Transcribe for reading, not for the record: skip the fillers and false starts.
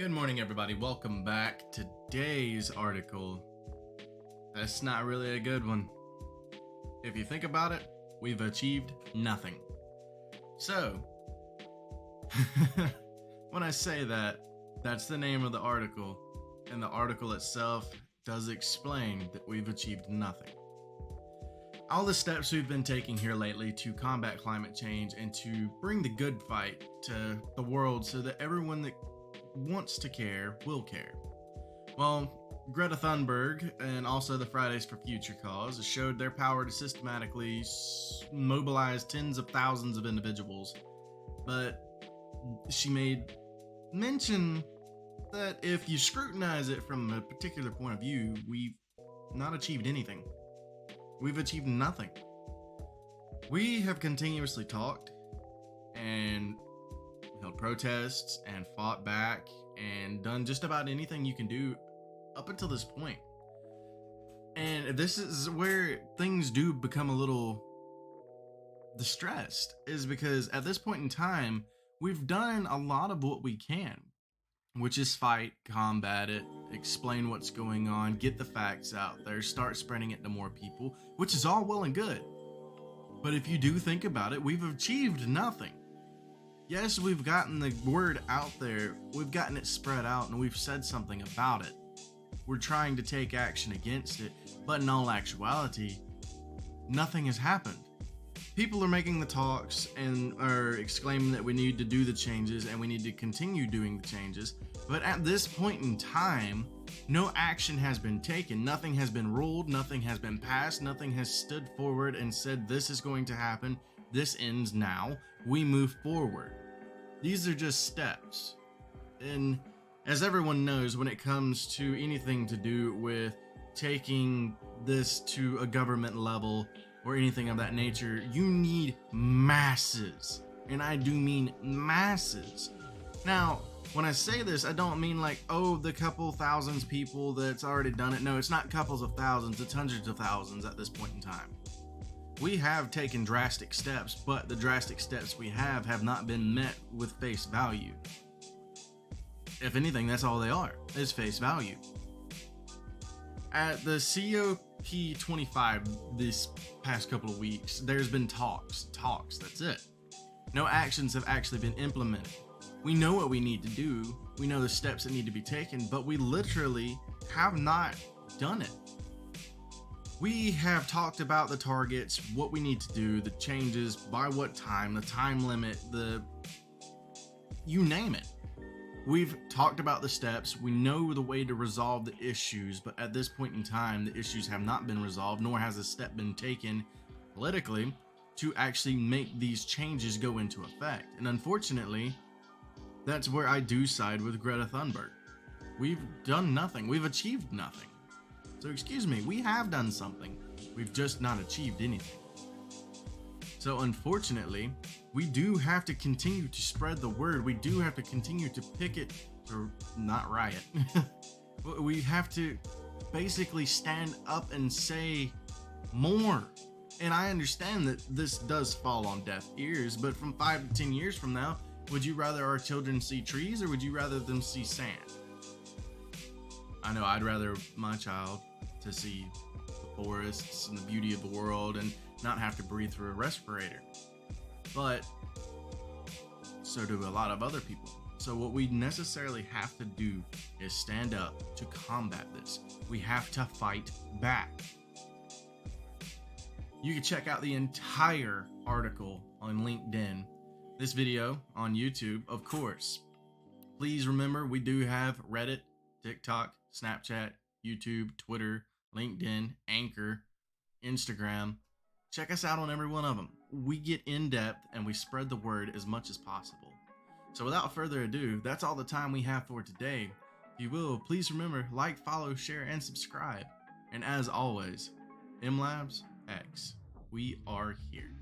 Good morning, everybody. Welcome back. Today's article, that's not really a good one. If you think about it, we've achieved nothing. So, when I say that, that's the name of the article, and the article itself does explain that we've achieved nothing. All the steps we've been taking here lately to combat climate change and to bring the good fight to the world so that everyone that wants to care will care. Well, Greta Thunberg and also the Fridays for Future cause showed their power to systematically mobilize tens of thousands of individuals, but she made mention that if you scrutinize it from a particular point of view, we've not achieved anything. We've achieved nothing. We have continuously talked and held protests and fought back and done just about anything you can do up until this point. And this is where things do become a little distressed, is because at this point in time, we've done a lot of what we can, which is fight, combat it, explain what's going on, get the facts out there, start spreading it to more people, which is all well and good. But if you do think about it, we've achieved nothing. Yes, we've gotten the word out there, we've gotten it spread out, and we've said something about it. We're trying to take action against it, but in all actuality, nothing has happened. People are making the talks and are exclaiming that we need to do the changes and we need to continue doing the changes. But at this point in time, no action has been taken. Nothing has been ruled. Nothing has been passed. Nothing has stood forward and said this is going to happen. This ends now. We move forward. These are just steps. And as everyone knows, when it comes to anything to do with taking this to a government level or anything of that nature, you need masses. And I do mean masses. Now, when I say this, I don't mean like, oh, the couple thousands people that's already done it. No, it's not couples of thousands, it's hundreds of thousands at this point in time. We have taken drastic steps, but the drastic steps we have not been met with face value. If anything, that's all they are, is face value. At the COP25 this past couple of weeks, there's been talks, that's it. No actions have actually been implemented. We know what we need to do, we know the steps that need to be taken, but we literally have not done it. We have talked about the targets, what we need to do, the changes, by what time, the time limit, you name it. We've talked about the steps, we know the way to resolve the issues, but at this point in time, the issues have not been resolved, nor has a step been taken politically to actually make these changes go into effect. And unfortunately, that's where I do side with Greta Thunberg. We've done nothing, we've achieved nothing. So excuse me, we have done something, we've just not achieved anything. So unfortunately, we do have to continue to spread the word. We do have to continue to picket, or not riot. We have to basically stand up and say more. And I understand that this does fall on deaf ears, but from 5 to 10 years from now, would you rather our children see trees or would you rather them see sand? I know I'd rather my child to see the forests and the beauty of the world and not have to breathe through a respirator. But so do a lot of other people. So what we necessarily have to do is stand up to combat this. We have to fight back. You can check out the entire article on LinkedIn, this video on YouTube, of course. Please remember, we do have Reddit, TikTok, Snapchat, YouTube, Twitter, LinkedIn, Anchor, Instagram. Check us out on every one of them. We get in depth and we spread the word as much as possible. So without further ado, that's all the time we have for today. If you will, please remember, like, follow, share, and subscribe. And as always, MLabs X, we are here.